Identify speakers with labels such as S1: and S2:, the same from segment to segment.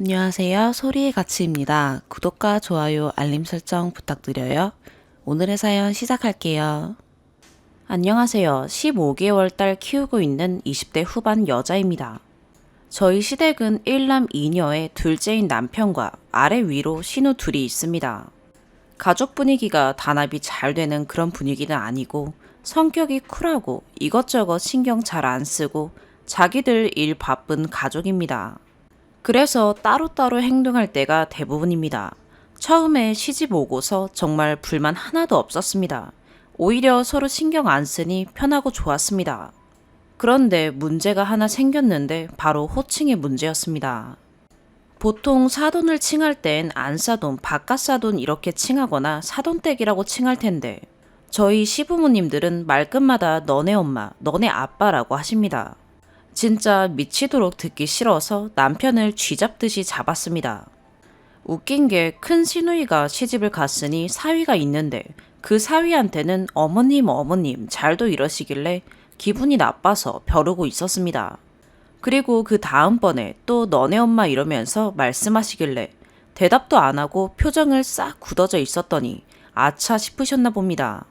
S1: 안녕하세요. 소리의 가치입니다. 구독과 좋아요, 알림 설정 부탁드려요. 오늘의 사연 시작할게요. 안녕하세요. 15개월 딸 키우고 있는 20대 후반 여자입니다. 저희 시댁은 1남 2녀의 둘째인 남편과 아래 위로 신우 둘이 있습니다. 가족 분위기가 단합이 잘 되는 그런 분위기는 아니고 성격이 쿨하고 이것저것 신경 잘 안 쓰고 자기들 일 바쁜 가족입니다. 그래서 따로따로 행동할 때가 대부분입니다. 처음에 시집 오고서 정말 불만 하나도 없었습니다. 오히려 서로 신경 안 쓰니 편하고 좋았습니다. 그런데 문제가 하나 생겼는데 바로 호칭의 문제였습니다. 보통 사돈을 칭할 땐 안사돈, 바깥사돈 이렇게 칭하거나 사돈댁이라고 칭할 텐데 저희 시부모님들은 말끝마다 너네 엄마, 너네 아빠라고 하십니다. 진짜 미치도록 듣기 싫어서 남편을 쥐잡듯이 잡았습니다. 웃긴 게 큰 시누이가 시집을 갔으니 사위가 있는데 그 사위한테는 어머님 잘도 이러시길래 기분이 나빠서 벼르고 있었습니다. 그리고 그 다음번에 또 너네 엄마 이러면서 말씀하시길래 대답도 안 하고 표정을 싹 굳어져 있었더니 아차 싶으셨나 봅니다.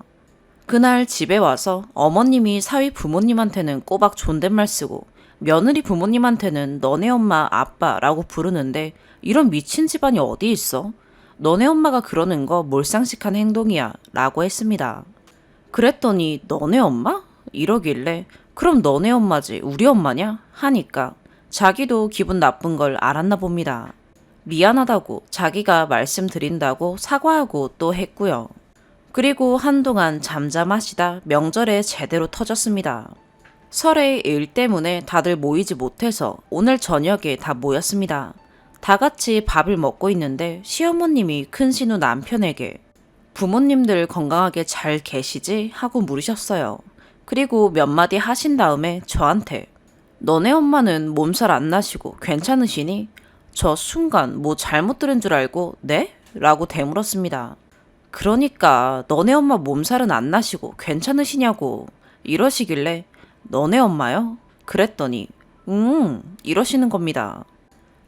S1: 그날 집에 와서 어머님이 사위 부모님한테는 꼬박 존댓말 쓰고 며느리 부모님한테는 너네 엄마 아빠라고 부르는데 이런 미친 집안이 어디 있어? 너네 엄마가 그러는 거 몰상식한 행동이야 라고 했습니다. 그랬더니 너네 엄마? 이러길래 그럼 너네 엄마지 우리 엄마냐? 하니까 자기도 기분 나쁜 걸 알았나 봅니다. 미안하다고 자기가 말씀드린다고 사과하고 또 했고요. 그리고 한동안 잠잠하시다 명절에 제대로 터졌습니다. 설에 일 때문에 다들 모이지 못해서 오늘 저녁에 다 모였습니다. 다 같이 밥을 먹고 있는데 시어머님이 큰 신우 남편에게 부모님들 건강하게 잘 계시지? 하고 물으셨어요. 그리고 몇 마디 하신 다음에 저한테 너네 엄마는 몸살 안 나시고 괜찮으시니? 저 순간 뭐 잘못 들은 줄 알고 네? 라고 되물었습니다. 그러니까 너네 엄마 몸살은 안 나시고 괜찮으시냐고 이러시길래 너네 엄마요? 그랬더니 이러시는 겁니다.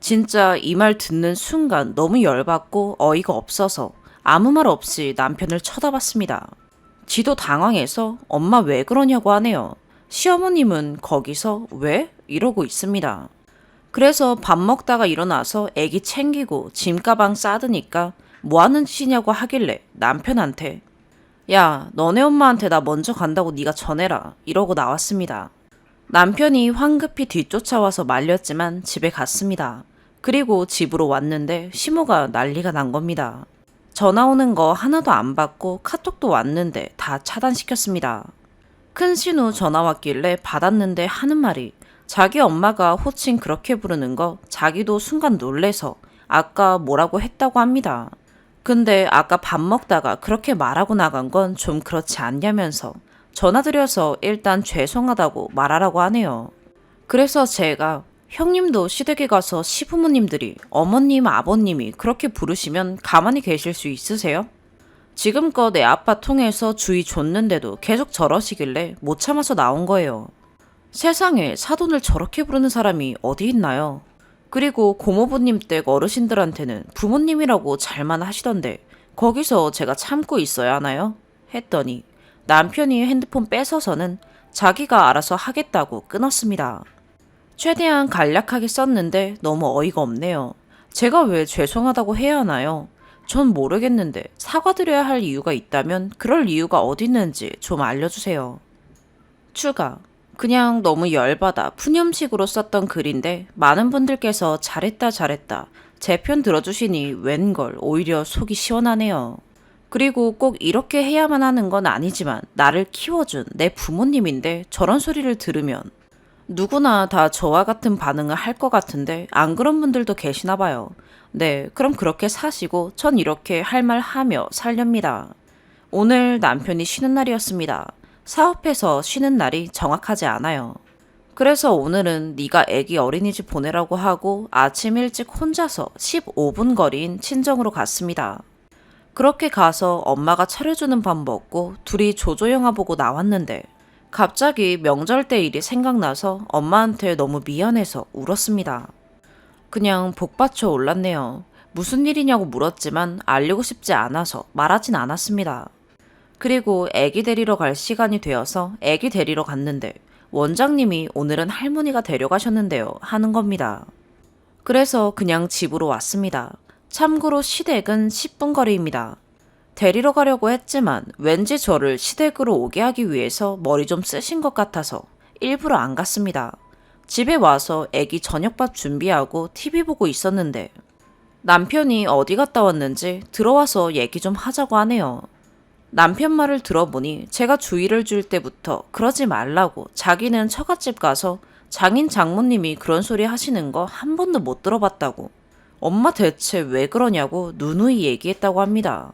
S1: 진짜 이 말 듣는 순간 너무 열받고 어이가 없어서 아무 말 없이 남편을 쳐다봤습니다. 지도 당황해서 엄마 왜 그러냐고 하네요. 시어머님은 거기서 왜? 이러고 있습니다. 그래서 밥 먹다가 일어나서 애기 챙기고 짐가방 싸드니까 뭐 하는 짓이냐고 하길래 남편한테 야, 너네 엄마한테 나 먼저 간다고 네가 전해라. 이러고 나왔습니다. 남편이 황급히 뒤쫓아와서 말렸지만 집에 갔습니다. 그리고 집으로 왔는데 시모가 난리가 난 겁니다. 전화 오는 거 하나도 안 받고 카톡도 왔는데 다 차단시켰습니다. 큰 신우 전화 왔길래 받았는데 하는 말이 자기 엄마가 호칭 그렇게 부르는 거 자기도 순간 놀래서 아까 뭐라고 했다고 합니다. 근데 아까 밥 먹다가 그렇게 말하고 나간 건 좀 그렇지 않냐면서 전화드려서 일단 죄송하다고 말하라고 하네요. 그래서 제가 형님도 시댁에 가서 시부모님들이 어머님, 아버님이 그렇게 부르시면 가만히 계실 수 있으세요? 지금껏 내 아빠 통해서 주의 줬는데도 계속 저러시길래 못 참아서 나온 거예요. 세상에 사돈을 저렇게 부르는 사람이 어디 있나요? 그리고 고모부님 댁 어르신들한테는 부모님이라고 잘만 하시던데 거기서 제가 참고 있어야 하나요? 했더니 남편이 핸드폰 뺏어서는 자기가 알아서 하겠다고 끊었습니다. 최대한 간략하게 썼는데 너무 어이가 없네요. 제가 왜 죄송하다고 해야 하나요? 전 모르겠는데 사과드려야 할 이유가 있다면 그럴 이유가 어디 있는지 좀 알려주세요. 추가. 그냥 너무 열받아 푸념식으로 썼던 글인데 많은 분들께서 잘했다 제 편 들어주시니 웬걸 오히려 속이 시원하네요. 그리고 꼭 이렇게 해야만 하는 건 아니지만 나를 키워준 내 부모님인데 저런 소리를 들으면 누구나 다 저와 같은 반응을 할 것 같은데 안 그런 분들도 계시나 봐요. 네, 그럼 그렇게 사시고 전 이렇게 할 말 하며 살렵니다. 오늘 남편이 쉬는 날이었습니다. 사업해서 쉬는 날이 정확하지 않아요. 그래서 오늘은 네가 애기 어린이집 보내라고 하고 아침 일찍 혼자서 15분 거리인 친정으로 갔습니다. 그렇게 가서 엄마가 차려주는 밥 먹고 둘이 조조 영화 보고 나왔는데 갑자기 명절 때 일이 생각나서 엄마한테 너무 미안해서 울었습니다. 그냥 복받쳐 올랐네요. 무슨 일이냐고 물었지만 알리고 싶지 않아서 말하진 않았습니다. 그리고 애기 데리러 갈 시간이 되어서 애기 데리러 갔는데 원장님이 오늘은 할머니가 데려가셨는데요 하는 겁니다. 그래서 그냥 집으로 왔습니다. 참고로 시댁은 10분 거리입니다. 데리러 가려고 했지만 왠지 저를 시댁으로 오게 하기 위해서 머리 좀 쓰신 것 같아서 일부러 안 갔습니다. 집에 와서 애기 저녁밥 준비하고 TV 보고 있었는데 남편이 어디 갔다 왔는지 들어와서 얘기 좀 하자고 하네요. 남편 말을 들어보니 제가 주의를 줄 때부터 그러지 말라고 자기는 처갓집 가서 장인 장모님이 그런 소리 하시는 거 한 번도 못 들어봤다고 엄마 대체 왜 그러냐고 누누이 얘기했다고 합니다.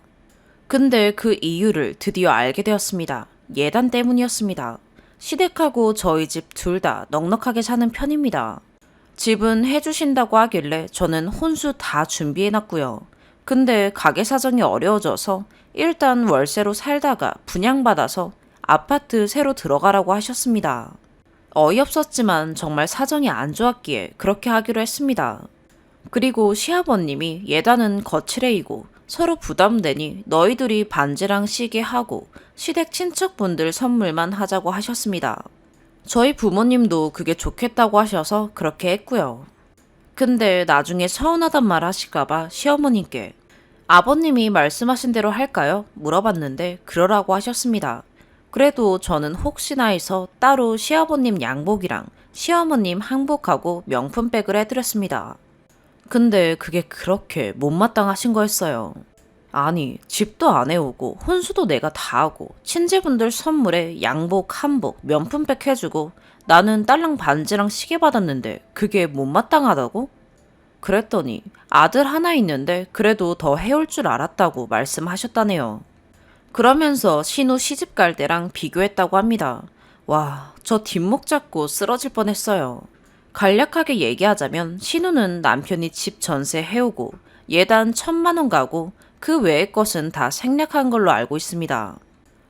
S1: 근데 그 이유를 드디어 알게 되었습니다. 예단 때문이었습니다. 시댁하고 저희 집 둘 다 넉넉하게 사는 편입니다. 집은 해주신다고 하길래 저는 혼수 다 준비해놨고요. 근데 가게 사정이 어려워져서 일단 월세로 살다가 분양받아서 아파트 새로 들어가라고 하셨습니다. 어이없었지만 정말 사정이 안 좋았기에 그렇게 하기로 했습니다. 그리고 시아버님이 예단은 거칠애이고 서로 부담되니 너희들이 반지랑 시계 하고 시댁 친척분들 선물만 하자고 하셨습니다. 저희 부모님도 그게 좋겠다고 하셔서 그렇게 했고요. 근데 나중에 서운하단 말 하실까봐 시어머님께 아버님이 말씀하신 대로 할까요? 물어봤는데 그러라고 하셨습니다. 그래도 저는 혹시나 해서 따로 시아버님 양복이랑 시어머님 한복하고 명품백을 해드렸습니다. 근데 그게 그렇게 못마땅하신 거였어요. 아니, 집도 안 해오고 혼수도 내가 다 하고 친지분들 선물에 양복, 한복, 명품백 해주고 나는 딸랑 반지랑 시계 받았는데 그게 못마땅하다고? 그랬더니 아들 하나 있는데 그래도 더 해올 줄 알았다고 말씀하셨다네요. 그러면서 신우 시집 갈 때랑 비교했다고 합니다. 와, 저 뒷목 잡고 쓰러질 뻔했어요. 간략하게 얘기하자면 신우는 남편이 집 전세 해오고 예단 1,000만 원 가고 그 외의 것은 다 생략한 걸로 알고 있습니다.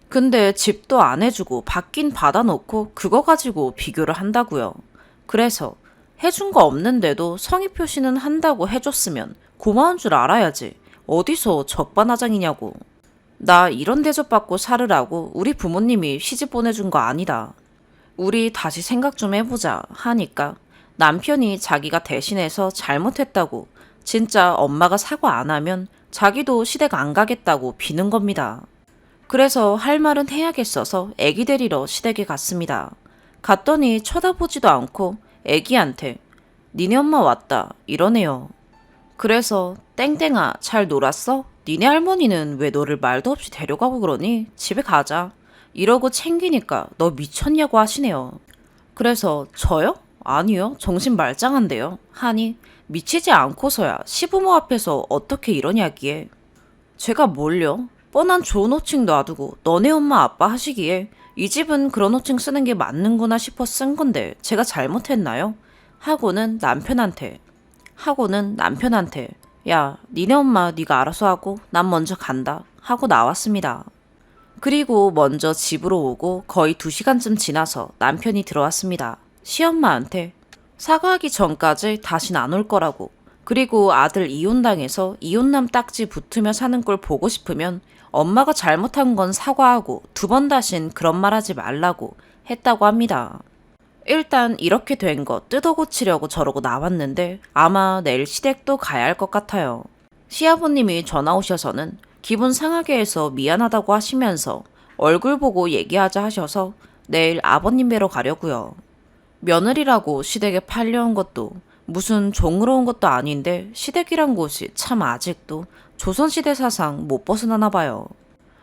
S1: 근데 집도 안 해주고 받긴 받아놓고 그거 가지고 비교를 한다고요. 그래서 해준 거 없는데도 성의 표시는 한다고 해줬으면 고마운 줄 알아야지. 어디서 적반하장이냐고. 나 이런 대접받고 살으라고 우리 부모님이 시집 보내준 거 아니다. 우리 다시 생각 좀 해보자 하니까 남편이 자기가 대신해서 잘못했다고 진짜 엄마가 사과 안 하면 자기도 시댁 안 가겠다고 비는 겁니다. 그래서 할 말은 해야겠어서 애기 데리러 시댁에 갔습니다. 갔더니 쳐다보지도 않고 애기한테 니네 엄마 왔다 이러네요. 그래서 땡땡아 잘 놀았어? 니네 할머니는 왜 너를 말도 없이 데려가고 그러니? 집에 가자. 이러고 챙기니까 너 미쳤냐고 하시네요. 그래서 저요? 아니요. 정신 말짱한데요. 하니 미치지 않고서야 시부모 앞에서 어떻게 이러냐기에 제가 뭘요? 뻔한 좋은 호칭 놔두고 너네 엄마 아빠 하시기에 이 집은 그런 호칭 쓰는 게 맞는구나 싶어 쓴 건데 제가 잘못했나요? 하고는 남편한테 야 니네 엄마 네가 알아서 하고 난 먼저 간다 하고 나왔습니다. 그리고 먼저 집으로 오고 거의 2시간쯤 지나서 남편이 들어왔습니다. 시엄마한테 사과하기 전까지 다신 안 올 거라고. 그리고 아들 이혼당해서 이혼남 딱지 붙으며 사는 걸 보고 싶으면 엄마가 잘못한 건 사과하고 2번 다신 그런 말 하지 말라고 했다고 합니다. 일단 이렇게 된 거 뜯어고치려고 저러고 나왔는데 아마 내일 시댁도 가야 할 것 같아요. 시아버님이 전화 오셔서는 기분 상하게 해서 미안하다고 하시면서 얼굴 보고 얘기하자 하셔서 내일 아버님 뵈러 가려고요. 며느리라고 시댁에 팔려온 것도 무슨 종으로 온 것도 아닌데 시댁이란 곳이 참 아직도 조선시대 사상 못 벗어나나 봐요.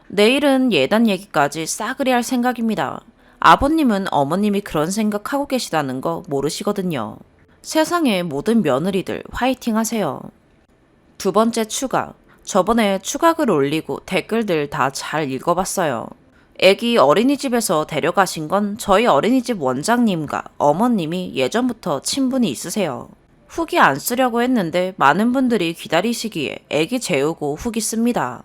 S1: 내일은 예단 얘기까지 싸그리 할 생각입니다. 아버님은 어머님이 그런 생각하고 계시다는 거 모르시거든요. 세상의 모든 며느리들 화이팅 하세요. 2번째 추가. 저번에 추가글 올리고 댓글들 다 잘 읽어봤어요. 애기 어린이집에서 데려가신 건 저희 어린이집 원장님과 어머님이 예전부터 친분이 있으세요. 후기 안 쓰려고 했는데 많은 분들이 기다리시기에 애기 재우고 후기 씁니다.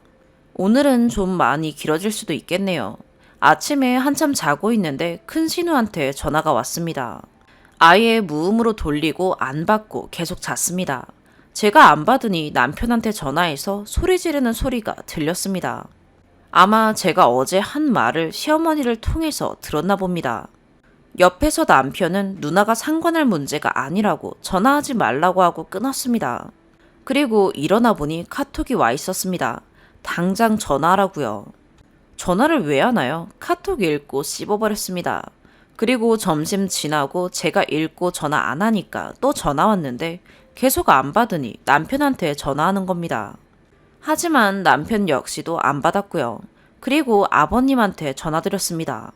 S1: 오늘은 좀 많이 길어질 수도 있겠네요. 아침에 한참 자고 있는데 큰 신우한테 전화가 왔습니다. 아예 무음으로 돌리고 안 받고 계속 잤습니다. 제가 안 받으니 남편한테 전화해서 소리 지르는 소리가 들렸습니다. 아마 제가 어제 한 말을 시어머니를 통해서 들었나 봅니다. 옆에서 남편은 누나가 상관할 문제가 아니라고 전화하지 말라고 하고 끊었습니다. 그리고 일어나 보니 카톡이 와 있었습니다. 당장 전화하라고요. 전화를 왜 하나요? 카톡 읽고 씹어버렸습니다. 그리고 점심 지나고 제가 읽고 전화 안 하니까 또 전화 왔는데 계속 안 받으니 남편한테 전화하는 겁니다. 하지만 남편 역시도 안 받았고요. 그리고 아버님한테 전화드렸습니다.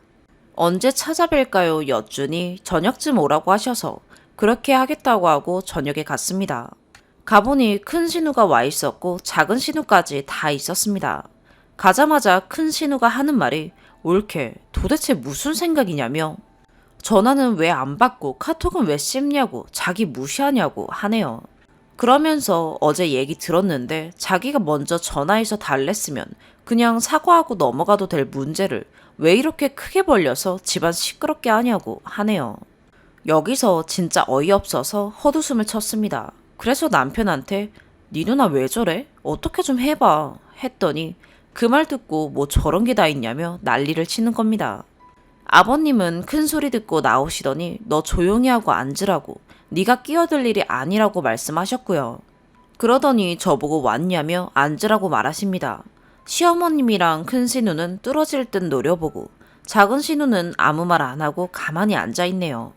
S1: 언제 찾아뵐까요? 여쭈니 저녁쯤 오라고 하셔서 그렇게 하겠다고 하고 저녁에 갔습니다. 가보니 큰 신우가 와 있었고 작은 신우까지 다 있었습니다. 가자마자 큰 신우가 하는 말이 올케 도대체 무슨 생각이냐며 전화는 왜 안 받고 카톡은 왜 씹냐고 자기 무시하냐고 하네요. 그러면서 어제 얘기 들었는데 자기가 먼저 전화해서 달랬으면 그냥 사과하고 넘어가도 될 문제를 왜 이렇게 크게 벌려서 집안 시끄럽게 하냐고 하네요. 여기서 진짜 어이없어서 헛웃음을 쳤습니다. 그래서 남편한테 네 누나 왜 저래? 어떻게 좀 해봐 했더니 그 말 듣고 뭐 저런 게 다 있냐며 난리를 치는 겁니다. 아버님은 큰 소리 듣고 나오시더니 너 조용히 하고 앉으라고 네가 끼어들 일이 아니라고 말씀하셨고요. 그러더니 저보고 왔냐며 앉으라고 말하십니다. 시어머님이랑 큰 신우는 뚫어질 듯 노려보고 작은 신우는 아무 말 안 하고 가만히 앉아있네요.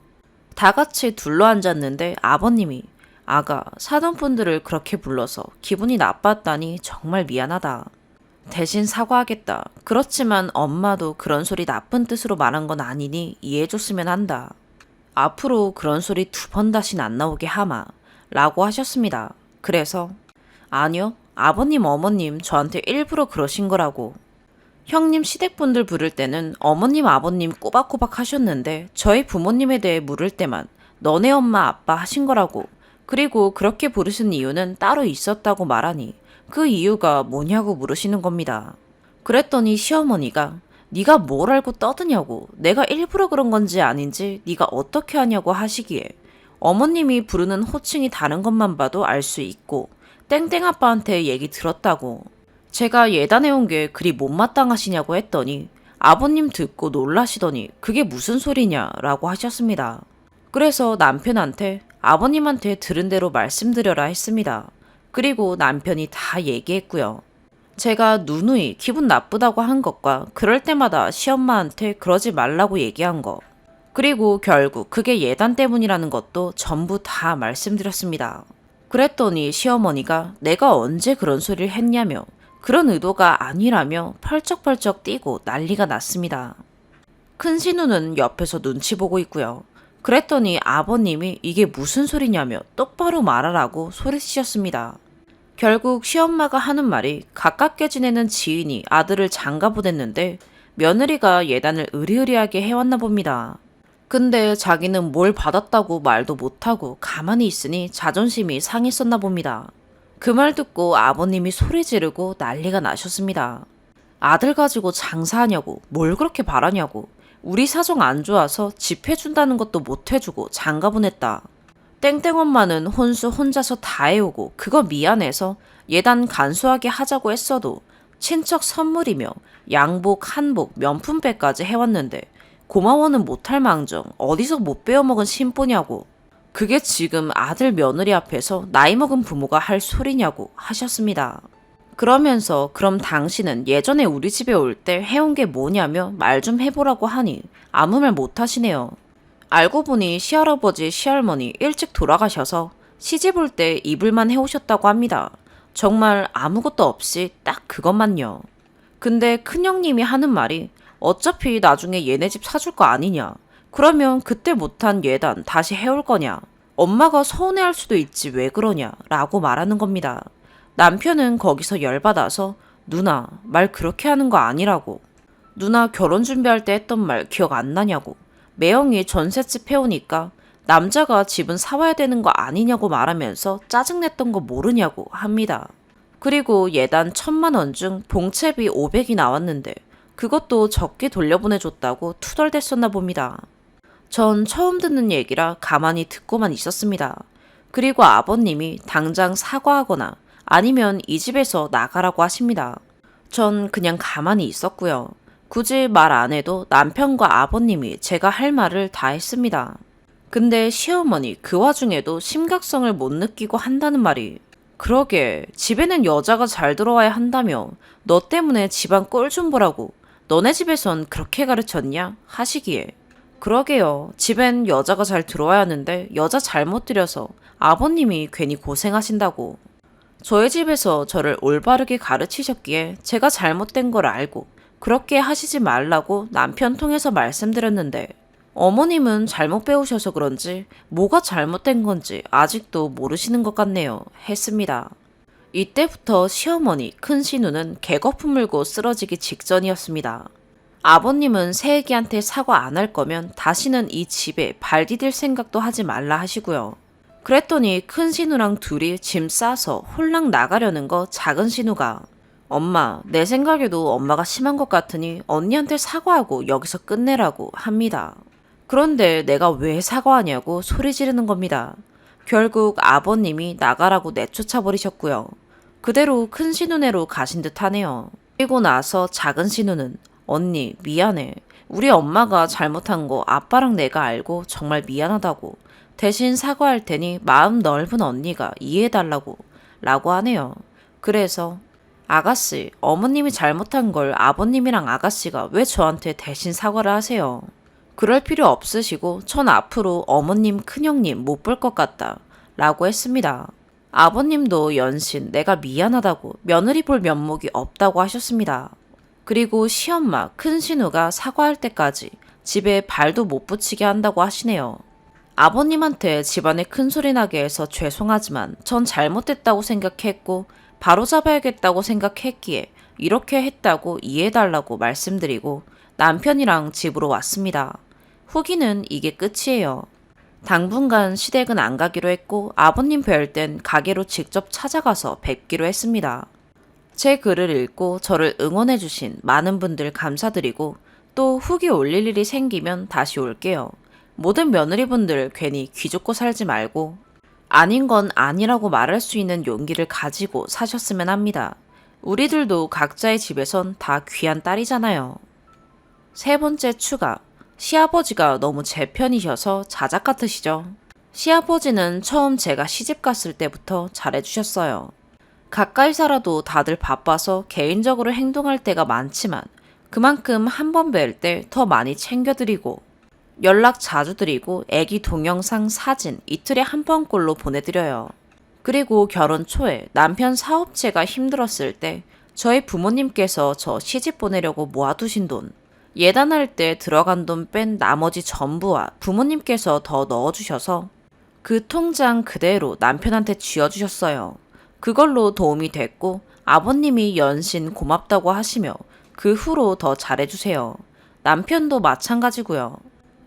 S1: 다 같이 둘러앉았는데 아버님이 아가 사돈분들을 그렇게 불러서 기분이 나빴다니 정말 미안하다. 대신 사과하겠다. 그렇지만 엄마도 그런 소리 나쁜 뜻으로 말한 건 아니니 이해해줬으면 한다. 앞으로 그런 소리 2번 다신 안 나오게 하마 라고 하셨습니다. 그래서 아니요. 아버님 어머님 저한테 일부러 그러신 거라고. 형님 시댁분들 부를 때는 어머님 아버님 꼬박꼬박 하셨는데 저희 부모님에 대해 물을 때만 너네 엄마 아빠 하신 거라고. 그리고 그렇게 부르신 이유는 따로 있었다고 말하니 그 이유가 뭐냐고 물으시는 겁니다. 그랬더니 시어머니가 네가 뭘 알고 떠드냐고 내가 일부러 그런 건지 아닌지 네가 어떻게 하냐고 하시기에 어머님이 부르는 호칭이 다른 것만 봐도 알 수 있고 땡땡 아빠한테 얘기 들었다고 제가 예단해온 게 그리 못마땅하시냐고 했더니 아버님 듣고 놀라시더니 그게 무슨 소리냐라고 하셨습니다. 그래서 남편한테 아버님한테 들은 대로 말씀드려라 했습니다. 그리고 남편이 다 얘기했고요. 제가 누누이 기분 나쁘다고 한 것과 그럴 때마다 시엄마한테 그러지 말라고 얘기한 거 그리고 결국 그게 예단 때문이라는 것도 전부 다 말씀드렸습니다. 그랬더니 시어머니가 내가 언제 그런 소리를 했냐며 그런 의도가 아니라며 펄쩍펄쩍 뛰고 난리가 났습니다. 큰 신우는 옆에서 눈치 보고 있고요. 그랬더니 아버님이 이게 무슨 소리냐며 똑바로 말하라고 소리치셨습니다. 결국 시엄마가 하는 말이 가깝게 지내는 지인이 아들을 장가 보냈는데 며느리가 예단을 으리으리하게 해왔나 봅니다. 근데 자기는 뭘 받았다고 말도 못하고 가만히 있으니 자존심이 상했었나 봅니다. 그 말 듣고 아버님이 소리 지르고 난리가 나셨습니다. 아들 가지고 장사하냐고 뭘 그렇게 바라냐고 우리 사정 안 좋아서 집 해준다는 것도 못 해주고 장가 보냈다. 땡땡 엄마는 혼수 혼자서 다 해오고 그거 미안해서 예단 간소하게 하자고 했어도 친척 선물이며 양복, 한복, 명품백까지 해왔는데 고마워는 못할 망정 어디서 못 빼어먹은 심보냐고 그게 지금 아들 며느리 앞에서 나이 먹은 부모가 할 소리냐고 하셨습니다. 그러면서 그럼 당신은 예전에 우리 집에 올 때 해온 게 뭐냐며 말 좀 해보라고 하니 아무 말 못하시네요. 알고 보니 시할아버지, 시할머니 일찍 돌아가셔서 시집 올 때 이불만 해오셨다고 합니다. 정말 아무것도 없이 딱 그것만요. 근데 큰형님이 하는 말이 어차피 나중에 얘네 집 사줄 거 아니냐. 그러면 그때 못한 예단 다시 해올 거냐. 엄마가 서운해할 수도 있지 왜 그러냐 라고 말하는 겁니다. 남편은 거기서 열받아서 누나 말 그렇게 하는 거 아니라고. 누나 결혼 준비할 때 했던 말 기억 안 나냐고. 매형이 전셋집 해오니까 남자가 집은 사와야 되는 거 아니냐고 말하면서 짜증냈던 거 모르냐고 합니다. 그리고 예단 1,000만 원 중 봉채비 500이 나왔는데 그것도 적게 돌려보내줬다고 투덜댔었나 봅니다. 전 처음 듣는 얘기라 가만히 듣고만 있었습니다. 그리고 아버님이 당장 사과하거나 아니면 이 집에서 나가라고 하십니다. 전 그냥 가만히 있었고요. 굳이 말 안 해도 남편과 아버님이 제가 할 말을 다 했습니다. 근데 시어머니 그 와중에도 심각성을 못 느끼고 한다는 말이, 그러게 집에는 여자가 잘 들어와야 한다며 너 때문에 집안 꼴 좀 보라고 너네 집에선 그렇게 가르쳤냐 하시기에, 그러게요. 집엔 여자가 잘 들어와야 하는데 여자 잘못 들여서 아버님이 괜히 고생하신다고. 저희 집에서 저를 올바르게 가르치셨기에 제가 잘못된 걸 알고 그렇게 하시지 말라고 남편 통해서 말씀드렸는데, 어머님은 잘못 배우셔서 그런지 뭐가 잘못된 건지 아직도 모르시는 것 같네요. 했습니다. 이때부터 시어머니, 큰 신우는 개거품 물고 쓰러지기 직전이었습니다. 아버님은 새애기한테 사과 안 할 거면 다시는 이 집에 발 디딜 생각도 하지 말라 하시고요. 그랬더니 큰 신우랑 둘이 짐 싸서 홀랑 나가려는 거 작은 신우가, 엄마, 내 생각에도 엄마가 심한 것 같으니 언니한테 사과하고 여기서 끝내라고 합니다. 그런데 내가 왜 사과하냐고 소리 지르는 겁니다. 결국 아버님이 나가라고 내쫓아 버리셨고요. 그대로 큰 신우네로 가신 듯 하네요. 그리고 나서 작은 신우는, 언니 미안해. 우리 엄마가 잘못한 거 아빠랑 내가 알고 정말 미안하다고. 대신 사과할 테니 마음 넓은 언니가 이해해달라고 라고 하네요. 그래서, 아가씨, 어머님이 잘못한 걸 아버님이랑 아가씨가 왜 저한테 대신 사과를 하세요? 그럴 필요 없으시고 전 앞으로 어머님, 큰형님 못 볼 것 같다 라고 했습니다. 아버님도 연신 내가 미안하다고 며느리 볼 면목이 없다고 하셨습니다. 그리고 시엄마, 큰 신우가 사과할 때까지 집에 발도 못 붙이게 한다고 하시네요. 아버님한테 집안에 큰 소리 나게 해서 죄송하지만 전 잘못했다고 생각했고 바로잡아야겠다고 생각했기에 이렇게 했다고 이해해달라고 말씀드리고 남편이랑 집으로 왔습니다. 후기는 이게 끝이에요. 당분간 시댁은 안 가기로 했고 아버님 뵐 땐 가게로 직접 찾아가서 뵙기로 했습니다. 제 글을 읽고 저를 응원해주신 많은 분들 감사드리고 또 후기 올릴 일이 생기면 다시 올게요. 모든 며느리분들 괜히 귀죽고 살지 말고 아닌 건 아니라고 말할 수 있는 용기를 가지고 사셨으면 합니다. 우리들도 각자의 집에선 다 귀한 딸이잖아요. 세 번째 추가. 시아버지가 너무 제 편이셔서 자작 같으시죠? 시아버지는 처음 제가 시집 갔을 때부터 잘해주셨어요. 가까이 살아도 다들 바빠서 개인적으로 행동할 때가 많지만 그만큼 한 번 뵐 때 더 많이 챙겨드리고 연락 자주 드리고 애기 동영상 사진 이틀에 한 번꼴로 보내드려요. 그리고 결혼 초에 남편 사업체가 힘들었을 때 저희 부모님께서 저 시집 보내려고 모아두신 돈, 예단할 때 들어간 돈 뺀 나머지 전부와 부모님께서 더 넣어주셔서 그 통장 그대로 남편한테 쥐어주셨어요. 그걸로 도움이 됐고 아버님이 연신 고맙다고 하시며 그 후로 더 잘해주세요. 남편도 마찬가지고요.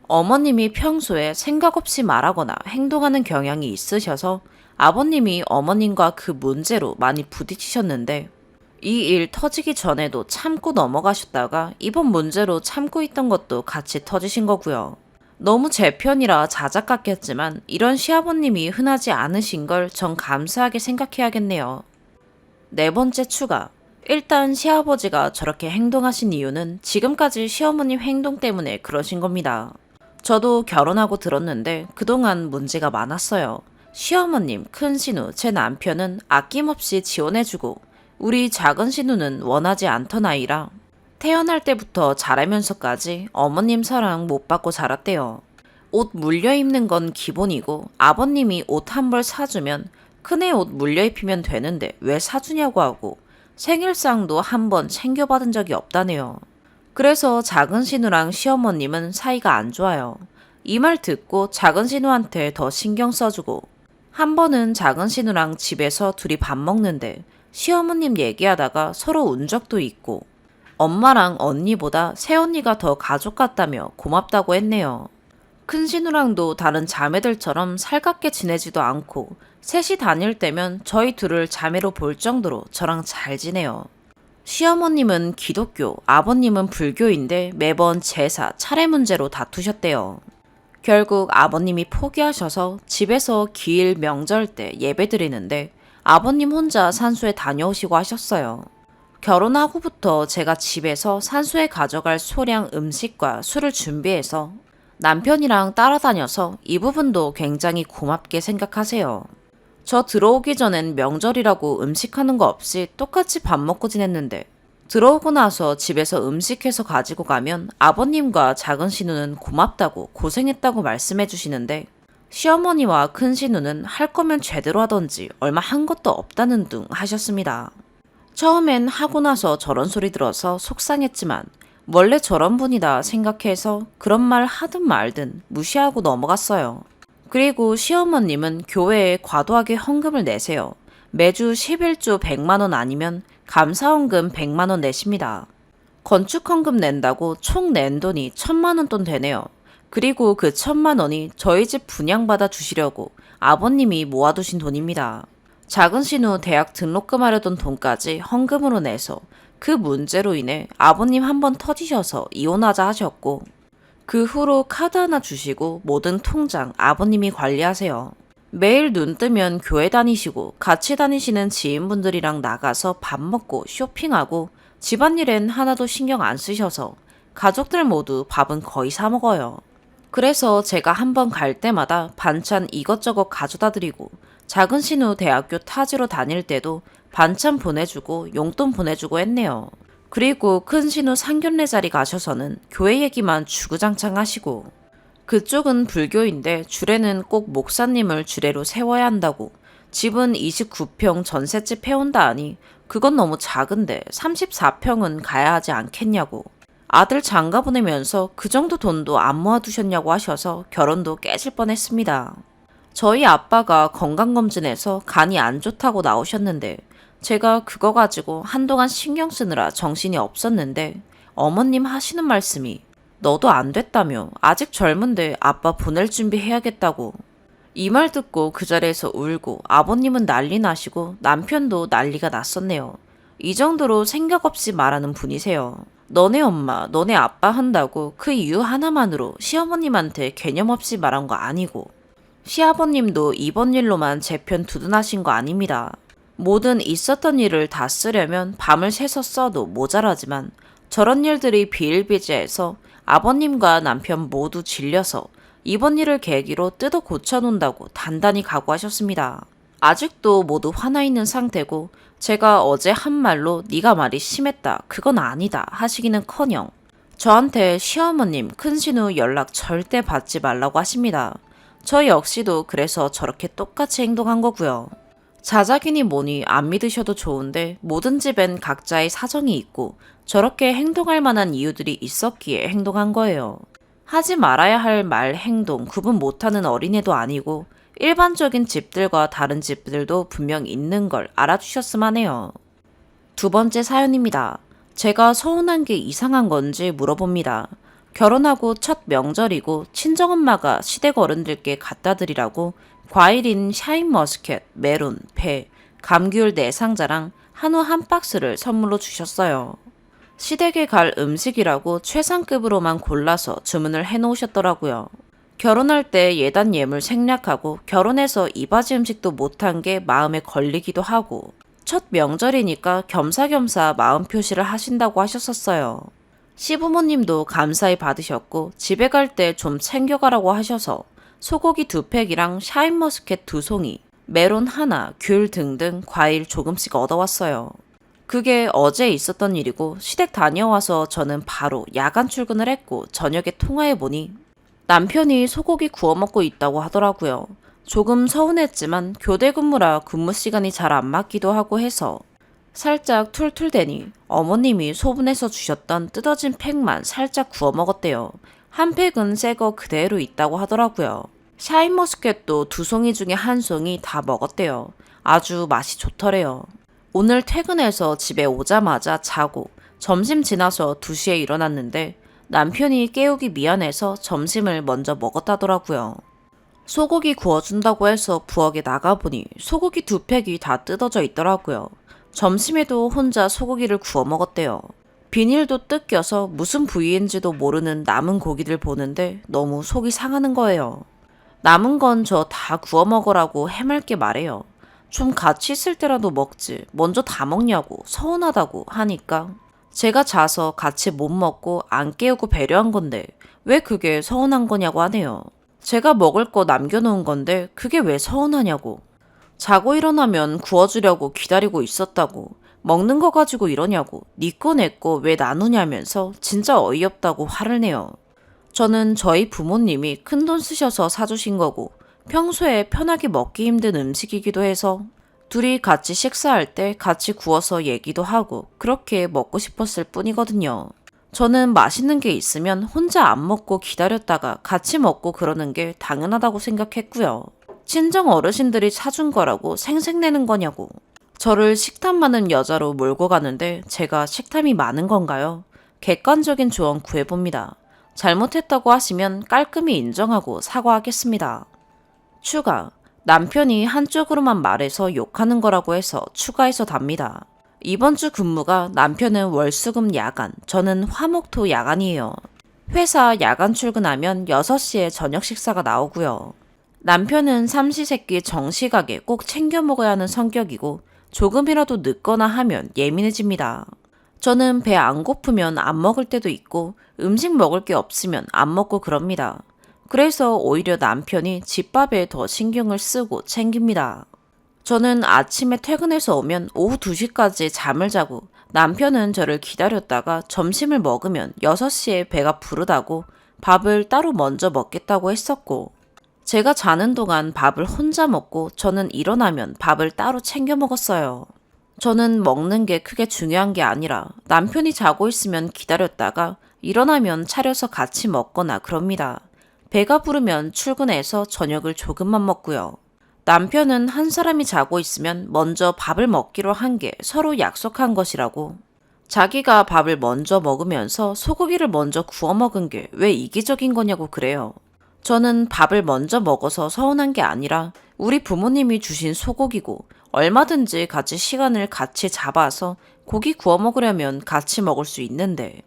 S1: 어머님이 평소에 생각 없이 말하거나 행동하는 경향이 있으셔서 아버님이 어머님과 그 문제로 많이 부딪히셨는데 이 일 터지기 전에도 참고 넘어가셨다가 이번 문제로 참고 있던 것도 같이 터지신 거고요. 너무 제 편이라 자작 같겠지만 이런 시아버님이 흔하지 않으신 걸 전 감사하게 생각해야겠네요. 네 번째 추가. 일단 시아버지가 저렇게 행동하신 이유는 지금까지 시어머님 행동 때문에 그러신 겁니다. 저도 결혼하고 들었는데 그동안 문제가 많았어요. 시어머님, 큰 신우, 제 남편은 아낌없이 지원해주고 우리 작은 신우는 원하지 않던 아이라 태어날 때부터 자라면서까지 어머님 사랑 못 받고 자랐대요. 옷 물려 입는 건 기본이고 아버님이 옷 한 벌 사주면 큰애 옷 물려 입히면 되는데 왜 사주냐고 하고 생일상도 한 번 챙겨받은 적이 없다네요. 그래서 작은 신우랑 시어머님은 사이가 안 좋아요. 이 말 듣고 작은 신우한테 더 신경 써주고 한 번은 작은 신우랑 집에서 둘이 밥 먹는데 시어머님 얘기하다가 서로 운 적도 있고 엄마랑 언니보다 새언니가 더 가족 같다며 고맙다고 했네요. 큰 신우랑도 다른 자매들처럼 살갑게 지내지도 않고 셋이 다닐 때면 저희 둘을 자매로 볼 정도로 저랑 잘 지내요. 시어머님은 기독교, 아버님은 불교인데 매번 제사, 차례 문제로 다투셨대요. 결국 아버님이 포기하셔서 집에서 기일 명절 때 예배 드리는데 아버님 혼자 산소에 다녀오시고 하셨어요. 결혼하고부터 제가 집에서 산소에 가져갈 소량 음식과 술을 준비해서 남편이랑 따라다녀서 이 부분도 굉장히 고맙게 생각하세요. 저 들어오기 전엔 명절이라고 음식하는 거 없이 똑같이 밥 먹고 지냈는데 들어오고 나서 집에서 음식해서 가지고 가면 아버님과 작은 신우는 고맙다고 고생했다고 말씀해 주시는데 시어머니와 큰 신우는 할 거면 제대로 하던지 얼마 한 것도 없다는 둥 하셨습니다. 처음엔 하고 나서 저런 소리 들어서 속상했지만 원래 저런 분이다 생각해서 그런 말 하든 말든 무시하고 넘어갔어요. 그리고 시어머님은 교회에 과도하게 헌금을 내세요. 매주 11조 100만 원 아니면 감사헌금 100만 원 내십니다. 건축헌금 낸다고 총 낸 돈이 1000만 원 돈 되네요. 그리고 그 1000만 원이 저희 집 분양받아 주시려고 아버님이 모아두신 돈입니다. 작은 신우 대학 등록금 하려던 돈까지 헌금으로 내서 그 문제로 인해 아버님 한번 터지셔서 이혼하자 하셨고 그 후로 카드 하나 주시고 모든 통장 아버님이 관리하세요. 매일 눈 뜨면 교회 다니시고 같이 다니시는 지인분들이랑 나가서 밥 먹고 쇼핑하고 집안일엔 하나도 신경 안 쓰셔서 가족들 모두 밥은 거의 사 먹어요. 그래서 제가 한번 갈 때마다 반찬 이것저것 가져다 드리고 작은 신우 대학교 타지로 다닐 때도 반찬 보내주고 용돈 보내주고 했네요. 그리고 큰 신우 상견례 자리 가셔서는 교회 얘기만 주구장창 하시고 그쪽은 불교인데 주례는 꼭 목사님을 주례로 세워야 한다고 집은 29평 전셋집 해온다 하니 그건 너무 작은데 34평은 가야 하지 않겠냐고 아들 장가 보내면서 그 정도 돈도 안 모아두셨냐고 하셔서 결혼도 깨질 뻔했습니다. 저희 아빠가 건강검진에서 간이 안 좋다고 나오셨는데 제가 그거 가지고 한동안 신경 쓰느라 정신이 없었는데 어머님 하시는 말씀이 너도 안 됐다며 아직 젊은데 아빠 보낼 준비 해야겠다고 이 말 듣고 그 자리에서 울고 아버님은 난리 나시고 남편도 난리가 났었네요. 이 정도로 생각 없이 말하는 분이세요. 너네 엄마, 너네 아빠 한다고 그 이유 하나만으로 시어머님한테 개념 없이 말한 거 아니고 시아버님도 이번 일로만 제 편 두둔하신 거 아닙니다. 모든 있었던 일을 다 쓰려면 밤을 새서 써도 모자라지만 저런 일들이 비일비재해서 아버님과 남편 모두 질려서 이번 일을 계기로 뜯어 고쳐놓는다고 단단히 각오하셨습니다. 아직도 모두 화나 있는 상태고 제가 어제 한 말로 네가 말이 심했다, 그건 아니다 하시기는커녕 저한테 시어머님 큰신우 연락 절대 받지 말라고 하십니다. 저 역시도 그래서 저렇게 똑같이 행동한 거고요. 자작이니 뭐니 안 믿으셔도 좋은데 모든 집엔 각자의 사정이 있고 저렇게 행동할 만한 이유들이 있었기에 행동한 거예요. 하지 말아야 할 말, 행동 구분 못하는 어린애도 아니고 일반적인 집들과 다른 집들도 분명 있는 걸 알아주셨으면 해요. 두 번째 사연입니다. 제가 서운한 게 이상한 건지 물어봅니다. 결혼하고 첫 명절이고 친정엄마가 시댁 어른들께 갖다 드리라고 과일인 샤인머스켓, 메론, 배, 감귤 4상자랑 한우 한 박스를 선물로 주셨어요. 시댁에 갈 음식이라고 최상급으로만 골라서 주문을 해놓으셨더라고요. 결혼할 때 예단 예물 생략하고 결혼해서 이바지 음식도 못한 게 마음에 걸리기도 하고 첫 명절이니까 겸사겸사 마음 표시를 하신다고 하셨었어요. 시부모님도 감사히 받으셨고 집에 갈 때 좀 챙겨가라고 하셔서 소고기 2팩이랑 샤인머스켓 2송이, 메론 하나, 귤 등등 과일 조금씩 얻어왔어요. 그게 어제 있었던 일이고 시댁 다녀와서 저는 바로 야간 출근을 했고 저녁에 통화해보니 남편이 소고기 구워 먹고 있다고 하더라고요. 조금 서운했지만 교대 근무라 근무 시간이 잘 안 맞기도 하고 해서 살짝 툴툴대니 어머님이 소분해서 주셨던 뜯어진 팩만 살짝 구워 먹었대요. 한 팩은 새 거 그대로 있다고 하더라고요. 샤인머스켓도 2송이 중에 1송이 다 먹었대요. 아주 맛이 좋더래요. 오늘 퇴근해서 집에 오자마자 자고 점심 지나서 2시에 일어났는데 남편이 깨우기 미안해서 점심을 먼저 먹었다더라고요. 소고기 구워준다고 해서 부엌에 나가보니 소고기 2팩이 다 뜯어져 있더라고요. 점심에도 혼자 소고기를 구워 먹었대요. 비닐도 뜯겨서 무슨 부위인지도 모르는 남은 고기들 보는데 너무 속이 상하는 거예요. 남은 건 저 다 구워 먹으라고 해맑게 말해요. 좀 같이 있을 때라도 먹지. 먼저 다 먹냐고 서운하다고 하니까 제가 자서 같이 못 먹고 안 깨우고 배려한 건데 왜 그게 서운한 거냐고 하네요. 제가 먹을 거 남겨놓은 건데 그게 왜 서운하냐고. 자고 일어나면 구워주려고 기다리고 있었다고. 먹는 거 가지고 이러냐고. 니 거 내 거 왜 나누냐면서 진짜 어이없다고 화를 내요. 저는 저희 부모님이 큰돈 쓰셔서 사주신 거고 평소에 편하게 먹기 힘든 음식이기도 해서 둘이 같이 식사할 때 같이 구워서 얘기도 하고 그렇게 먹고 싶었을 뿐이거든요. 저는 맛있는 게 있으면 혼자 안 먹고 기다렸다가 같이 먹고 그러는 게 당연하다고 생각했고요. 친정 어르신들이 사준 거라고 생색내는 거냐고. 저를 식탐 많은 여자로 몰고 가는데 제가 식탐이 많은 건가요? 객관적인 조언 구해봅니다. 잘못했다고 하시면 깔끔히 인정하고 사과하겠습니다. 추가. 남편이 한쪽으로만 말해서 욕하는 거라고 해서 추가해서 답니다. 이번 주 근무가 남편은 월수금 야간, 저는 화목토 야간이에요. 회사 야간 출근하면 6시에 저녁 식사가 나오고요. 남편은 삼시세끼 정시가게 꼭 챙겨 먹어야 하는 성격이고 조금이라도 늦거나 하면 예민해집니다. 저는 배 안 고프면 안 먹을 때도 있고 음식 먹을 게 없으면 안 먹고 그럽니다. 그래서 오히려 남편이 집밥에 더 신경을 쓰고 챙깁니다. 저는 아침에 퇴근해서 오면 오후 2시까지 잠을 자고 남편은 저를 기다렸다가 점심을 먹으면 6시에 배가 부르다고 밥을 따로 먼저 먹겠다고 했었고 제가 자는 동안 밥을 혼자 먹고 저는 일어나면 밥을 따로 챙겨 먹었어요. 저는 먹는 게 크게 중요한 게 아니라 남편이 자고 있으면 기다렸다가 일어나면 차려서 같이 먹거나 그럽니다. 배가 부르면 출근해서 저녁을 조금만 먹고요. 남편은 한 사람이 자고 있으면 먼저 밥을 먹기로 한 게 서로 약속한 것이라고. 자기가 밥을 먼저 먹으면서 소고기를 먼저 구워 먹은 게 왜 이기적인 거냐고 그래요. 저는 밥을 먼저 먹어서 서운한 게 아니라 우리 부모님이 주신 소고기고 얼마든지 같이 시간을 같이 잡아서 고기 구워 먹으려면 같이 먹을 수 있는데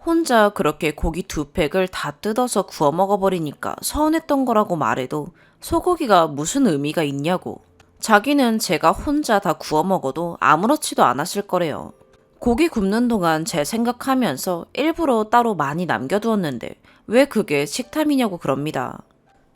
S1: 혼자 그렇게 고기 2팩을 다 뜯어서 구워 먹어버리니까 서운했던 거라고 말해도 소고기가 무슨 의미가 있냐고. 자기는 제가 혼자 다 구워 먹어도 아무렇지도 않았을 거래요. 고기 굽는 동안 제 생각하면서 일부러 따로 많이 남겨두었는데 왜 그게 식탐이냐고 그럽니다.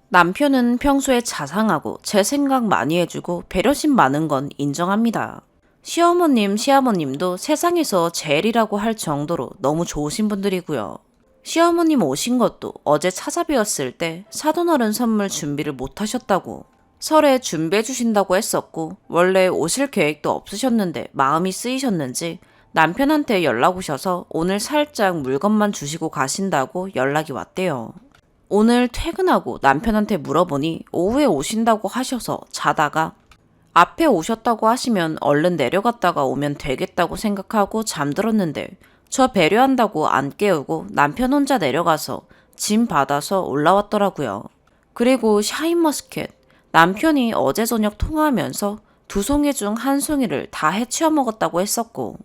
S1: 남편은 평소에 자상하고 제 생각 많이 해주고 배려심 많은 건 인정합니다. 시어머님, 시아버님도 세상에서 제일이라고 할 정도로 너무 좋으신 분들이고요. 시어머님 오신 것도 어제 찾아뵈었을 때 사돈어른 선물 준비를 못 하셨다고 설에 준비해 주신다고 했었고 원래 오실 계획도 없으셨는데 마음이 쓰이셨는지 남편한테 연락 오셔서 오늘 살짝 물건만 주시고 가신다고 연락이 왔대요. 오늘 퇴근하고 남편한테 물어보니 오후에 오신다고 하셔서 자다가 앞에 오셨다고 하시면 얼른 내려갔다가 오면 되겠다고 생각하고 잠들었는데 저 배려한다고 안 깨우고 남편 혼자 내려가서 짐 받아서 올라왔더라고요. 그리고 샤인머스켓. 남편이 어제 저녁 통화하면서 2송이 중 1송이를 다 해치워 먹었다고 했었고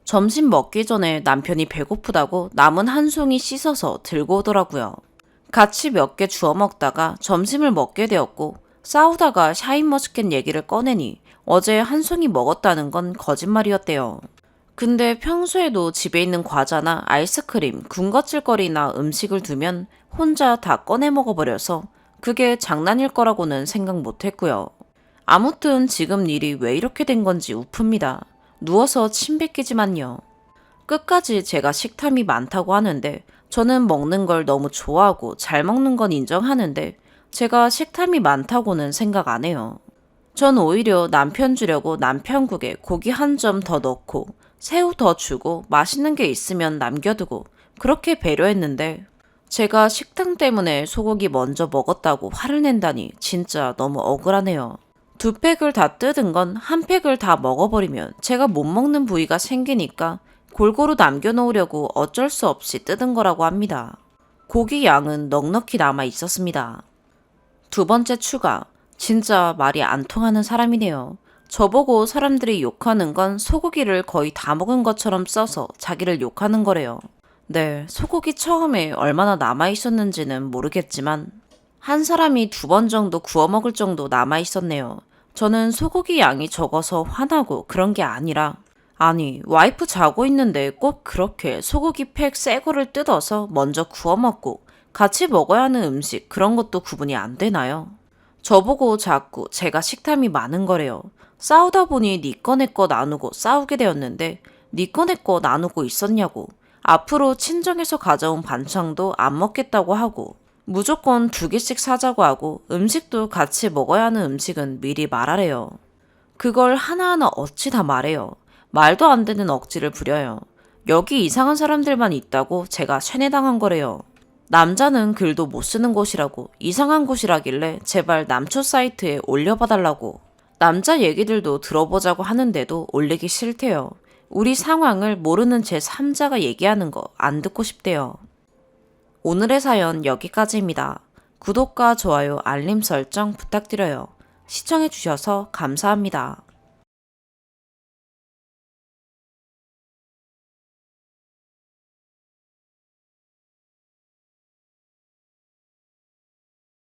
S1: 점심 먹기 전에 남편이 배고프다고 남은 1송이 씻어서 들고 오더라고요. 같이 몇 개 주워 먹다가 점심을 먹게 되었고 싸우다가 샤인머스켓 얘기를 꺼내니 어제 1송이 먹었다는 건 거짓말이었대요. 근데 평소에도 집에 있는 과자나 아이스크림, 군것질거리나 음식을 두면 혼자 다 꺼내 먹어버려서 그게 장난일 거라고는 생각 못했고요. 아무튼 지금 일이 왜 이렇게 된 건지 우픕니다. 누워서 침 뱉기지만요. 끝까지 제가 식탐이 많다고 하는데 저는 먹는 걸 너무 좋아하고 잘 먹는 건 인정하는데 제가 식탐이 많다고는 생각 안 해요. 전 오히려 남편 주려고 남편국에 고기 한 점 더 넣고 새우 더 주고 맛있는 게 있으면 남겨두고 그렇게 배려했는데 제가 식당 때문에 소고기 먼저 먹었다고 화를 낸다니 진짜 너무 억울하네요. 2팩을 다 뜯은 건 1팩을 다 먹어버리면 제가 못 먹는 부위가 생기니까 골고루 남겨놓으려고 어쩔 수 없이 뜯은 거라고 합니다. 고기 양은 넉넉히 남아 있었습니다. 2번째 추가. 진짜 말이 안 통하는 사람이네요. 저보고 사람들이 욕하는 건 소고기를 거의 다 먹은 것처럼 써서 자기를 욕하는 거래요. 네, 소고기 처음에 얼마나 남아있었는지는 모르겠지만 한 사람이 2번 정도 구워 먹을 정도 남아있었네요. 저는 소고기 양이 적어서 화나고 그런 게 아니라 아니, 와이프 자고 있는데 꼭 그렇게 소고기 팩 새 거를 뜯어서 먼저 구워 먹고 같이 먹어야 하는 음식 그런 것도 구분이 안 되나요? 저보고 자꾸 제가 식탐이 많은 거래요. 싸우다 보니 니 거 내 거 나누고 싸우게 되었는데 니 거 내 거 나누고 있었냐고. 앞으로 친정에서 가져온 반찬도 안 먹겠다고 하고 무조건 2개씩 사자고 하고 음식도 같이 먹어야 하는 음식은 미리 말하래요. 그걸 하나하나 어찌 다 말해요. 말도 안 되는 억지를 부려요. 여기 이상한 사람들만 있다고 제가 세뇌당한 거래요. 남자는 글도 못 쓰는 곳이라고 이상한 곳이라길래 제발 남초 사이트에 올려봐달라고. 남자 얘기들도 들어보자고 하는데도 올리기 싫대요. 우리 상황을 모르는 제3자가 얘기하는 거 안 듣고 싶대요. 오늘의 사연 여기까지입니다. 구독과 좋아요, 알림 설정 부탁드려요. 시청해주셔서 감사합니다.